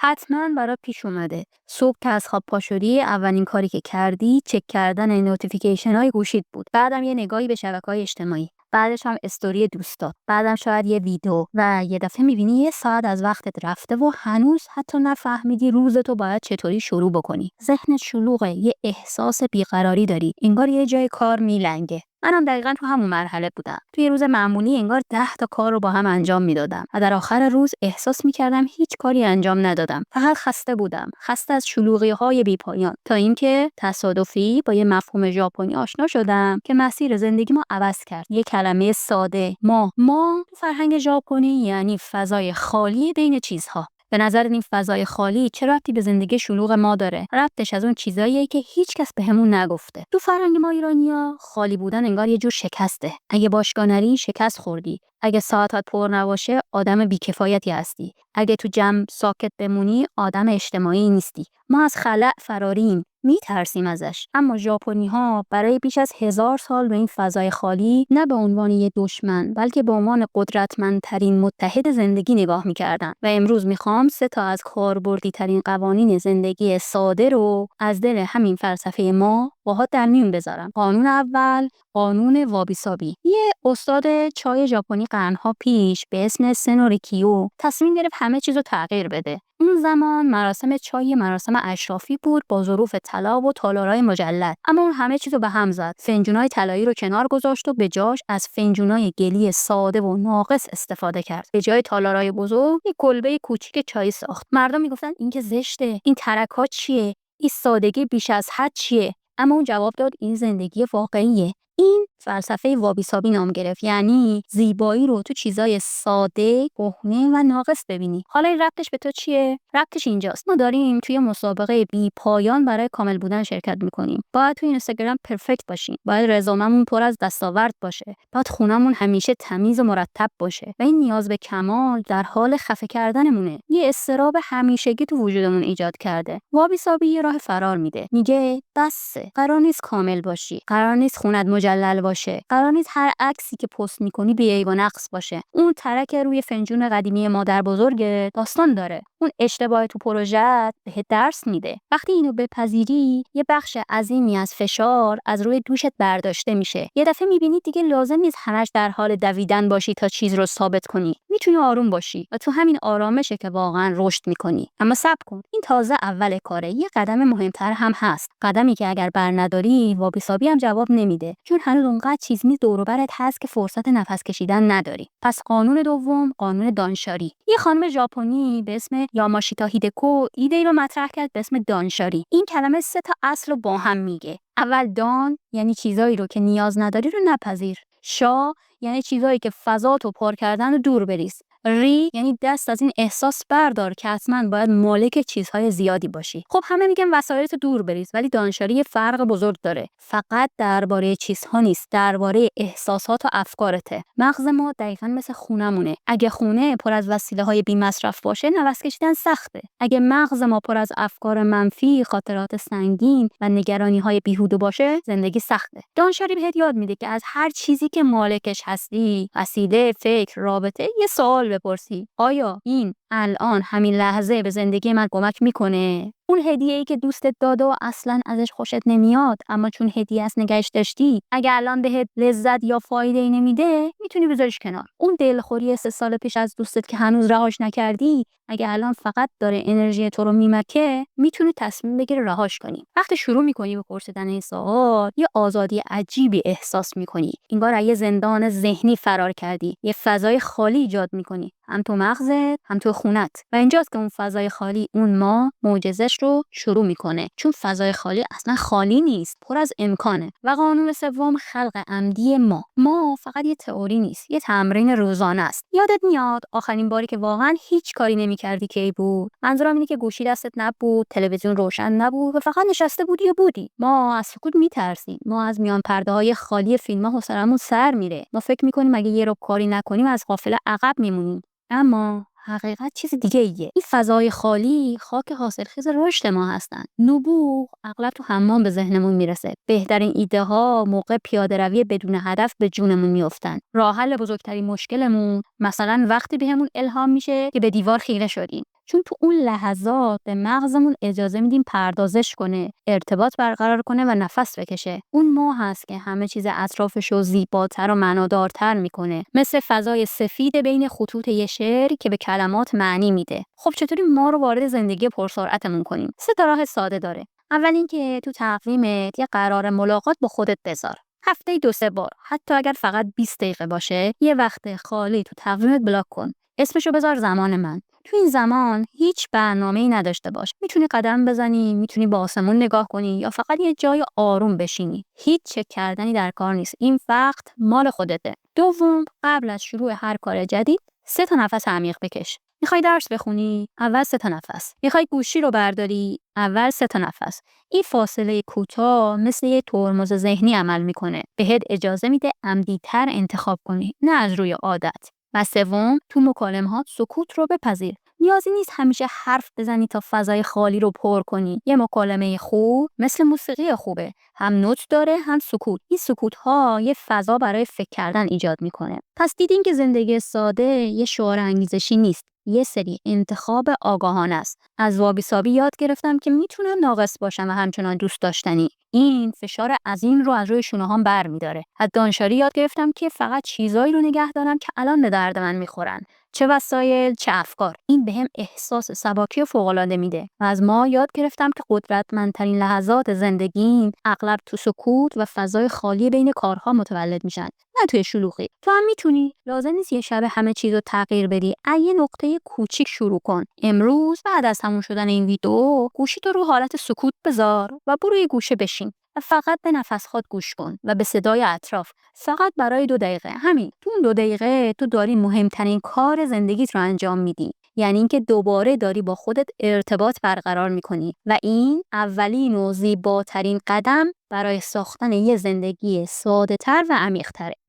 حتما برات پیش اومده. صبح که از خواب پا شدی، اولین کاری که کردی چک کردن نوتیفیکیشن های گوشیت بود. بعدم یه نگاهی به شبکه‌های اجتماعی. بعدش هم استوری دوستا. بعدم شاید یه ویدیو و یه دفعه می‌بینی یه ساعت از وقتت رفته و هنوز حتی نفهمیدی روزتو باید چطوری شروع بکنی. ذهنت شلوغه، یه احساس بیقراری داری. انگار یه جای کار میلنگه. منم دقیقاً تو همون مرحله بودم. توی روز معمولی انگار 10 تا کار رو با هم انجام میدادم و در آخر روز احساس میکردم هیچ کاری انجام ندادم. فقط خسته بودم. خسته از شلوغی‌های بی‌پایان. تا اینکه تصادفی با یه مفهوم ژاپنی آشنا شدم که مسیر زندگیمو عوض کرد. یه کلمه ساده، ما تو فرهنگ ژاپنی یعنی فضای خالی بین چیزها. به نظر این فضای خالی چه ربطی به زندگی شلوغ ما داره؟ ربطش از اون چیزاییه که هیچکس بهمون نگفته. تو فرهنگ ما ایرانیا خالی بودن انگار یه جور شکسته. اگه باشگاه نری شکست خوردی. اگه ساعتات پر نباشه آدم بی‌کفایتی هستی. اگه تو جمع ساکت بمونی آدم اجتماعی نیستی. ما از خلأ فراریم. میترسیم ازش. اما ژاپنی‌ها برای بیش از 1000 سال به این فضای خالی نه به عنوان یه دشمن بلکه به عنوان قدرتمندترین متحد زندگی نگاه می‌کردن. و امروز میخوام 3 تا از کاربردی‌ترین قوانین زندگی ساده رو از دل همین فلسفه ما باهات در میون بذارم. قانون اول، قانون وابیسابی. یه استاد چای ژاپنی قرن‌ها پیش به اسم سنوری کیو تصمیم گرفت همه چیزو تغییر بده. اون زمان مراسم چای مراسم اشرافی بود با ظروف طلا و تالارای مجلل. اما اون همه چیزو به هم زد. فنجونای طلایی رو کنار گذاشت و به جاش از فنجونای گلی ساده و ناقص استفاده کرد. به جای تالارای بزرگ، یک کلبه کوچیک چای ساخت. مردم میگفتن این که زشته، این ترک‌ها چیه؟ این سادگی بیش از حد چیه؟ اما اون جواب داد این زندگی واقعیه. این فلسفه وابیسابی نام گرفت، یعنی زیبایی رو تو چیزای ساده، کهنه و ناقص ببینی. حالا این ربطش به تو چیه؟ ربطش اینجاست. ما داریم توی مسابقه بی پایان برای کامل بودن شرکت میکنیم. باید توی اینستاگرام پرفکت باشیم. باید رزوممون پر از دستاورد باشه. باید خونمون همیشه تمیز و مرتب باشه. و این نیاز به کمال در حال خفه کردنمونه. یه اضطراب همیشگی تو وجودمون ایجاد کرده. وابیسابی یه راه فرار میده. میگه بسه. قرار نیست کامل باشی. قرار نیست خونت مجلل باشه. قرار نیست هر عکسی که پست میکنی بی‌عیب و نقص باشه. اون ترک روی فنجون قدیمی مادر بزرگ داستان داره. اون اشتباه تو پروژه‌ت بهت درس میده. وقتی اینو بپذیری، یه بخش عظیمی از فشار از روی دوشت برداشته میشه. یه دفعه میبینی دیگه لازم نیست همش در حال دویدن باشی تا چیز رو ثابت کنی. میتونی آروم باشی و تو همین آرامشه که واقعا رشد میکنی. اما صبر کن. این تازه اول کاره. یه قدم مهمتر هم هست. قدمی که اگر برنداری، وابیسابی هم جواب نمیده. چون هنوز اونقدر چیز نیست دور و برت هست که فرصت نفس کشیدن نداری. پس قانون دوم، قانون دانشاری. یه خانم ژاپنی به اسم یاماشیتا هیدکو ایده‌ای رو مطرح کرد به اسم دانشاری. این کلمه 3 تا اصل رو با هم میگه. اول دان یعنی چیزایی رو که نیاز نداری رو نپذیر. شا یعنی چیزایی که فضاتو پر کردن رو دور بریز. ری یعنی دست از این احساس بردار که حتما باید مالک چیزهای زیادی باشی. خب همه میگن وسایلتو دور بریز، ولی دانشاری یه فرق بزرگ داره. فقط درباره چیزها نیست، درباره احساسات و افکارته. مغز ما دقیقاً مثل خونمونه. اگه خونه پر از وسیله‌های بی‌مصرف باشه، نفس کشیدن سخته. اگه مغز ما پر از افکار منفی، خاطرات سنگین و نگرانی‌های بیهوده باشه، زندگی سخته. دانشاری بهت یاد میده که از هر چیزی که مالکش هستی، وسیله، فکر، رابطه، یه سوال بپرسی. آیا این الان همین لحظه به زندگی من کمک میکنه؟ اون هدیه‌ای که دوستت داده و اصلاً ازش خوشت نمیاد اما چون هدیه است نگهش داشتی، اگه الان بهت لذت یا فایده‌ای نمیده میتونی بذاریش کنار. اون دلخوری 3 سال پیش از دوستت که هنوز رهاش نکردی، اگه الان فقط داره انرژی تو رو میمکه، میتونی تصمیم بگیری رهاش کنی. وقتی شروع میکنی به پرسیدن این سوال، یه آزادی عجیبی احساس میکنی. انگار از یه زندان ذهنی فرار کردی. یه فضای خالی ایجاد میکنی، هم تو مغزت هم تو خونت. و اینجاست که اون فضای خالی، اون ما معجزش رو شروع میکنه. چون فضای خالی اصلا خالی نیست، پر از امکانه. و قانون سوم، خلق عمدی ما فقط یه تئوری نیست، یه تمرین روزانه است. یادت میاد آخرین باری که واقعا هیچ کاری نمی‌کردی کی بود؟ منظورم اینه که گوشی دستت نبود، تلویزیون روشن نبود و فقط نشسته بودی و بودی. ما از سکوت میترسیم. ما از میان پرده‌های خالی فیلم‌ها حوصله‌مون سر میره. ما فکر می‌کنیم اگه یه رو کاری نکنیم از قافله عقب میمونیم. اما حقیقت چیز دیگه ایه. این فضای خالی خاک حاصلخیز رشد ما هستن. نبوغ اغلب تو حمام به ذهنمون میرسه. بهترین ایده ها موقع پیاده روی بدون هدف به جونمون میافتن. راه حل بزرگترین مشکلمون مثلا وقتی بهمون الهام میشه که به دیوار خیره شدیم. چون تو اون لحظات به مغزمون اجازه میدیم پردازش کنه، ارتباط برقرار کنه و نفس بکشه. اون ماه هست که همه چیز اطرافش رو زیباتر و معنادارتر میکنه، مثل فضای سفید بین خطوط یه شعر که به کلمات معنی میده. خب چطوری ما رو وارد زندگی پرسرعتمون کنیم؟ 3 راه ساده داره. اول اینکه تو تقویمت یه قرار ملاقات با خودت بذار. هفته‌ای 2-3 بار، حتی اگر فقط 20 دقیقه باشه، یه وقت خالی تو تقویمت بلاک کن. اسمشو بذار زمان من. تو این زمان هیچ برنامه‌ای نداشته باش. میتونی قدم بزنی، میتونی به آسمون نگاه کنی یا فقط یه جای آروم بشینی. هیچ چک کردنی در کار نیست. این وقت مال خودته. دوم، قبل از شروع هر کار جدید 3 نفس عمیق بکش. میخوای درس بخونی؟ اول 3 نفس. میخوای گوشی رو برداری؟ اول 3 نفس. این فاصله کوتاه مثل یه ترمز ذهنی عمل میکنه. بهت اجازه میده عمدی‌تر انتخاب کنی، نه از روی عادت. و سوم، تو مکالمه‌ها سکوت رو بپذیر. نیازی نیست همیشه حرف بزنی تا فضای خالی رو پر کنی. یه مکالمه خوب مثل موسیقی خوبه، هم نوت داره هم سکوت. این سکوت‌ها یه فضا برای فکر کردن ایجاد میکنه. پس دیدین که زندگی ساده یه شعار انگیزشی نیست، یه سری انتخاب آگاهانه است. از وابی سابی یاد گرفتم که میتونم ناقص باشم و همچنان دوست داشتنی. این فشار عظیم رو از روی شونه‌هام برمی‌داره. از دانشاری یاد گرفتم که فقط چیزایی رو نگه دارم که الان به درد من میخورن. چه وسایل، چه افکار. این بهم احساس سباکی و فوق‌العاده میده. و از ما یاد گرفتم که قدرتمندترین لحظات زندگیم اغلب تو سکوت و فضای خالی بین کارها متولد میشن، نه توی شلوغی. تو هم میتونی. لازم نیست یه شب همه چیزو تغییر بدی. از یه نقطه کوچیک شروع کن. امروز بعد از تموم شدن این ویدیو گوشیتو رو حالت سکوت بذار و برو یه گوشه بشین و فقط به نفس خود گوش کن و به صدای اطراف. فقط برای 2 دقیقه. همین. تو اون 2 دقیقه تو داری مهمترین کار زندگیت رو انجام میدی. یعنی اینکه دوباره داری با خودت ارتباط برقرار میکنی و این اولین و زیباترین قدم برای ساختن یه زندگی ساده‌تر و عمیق‌تره.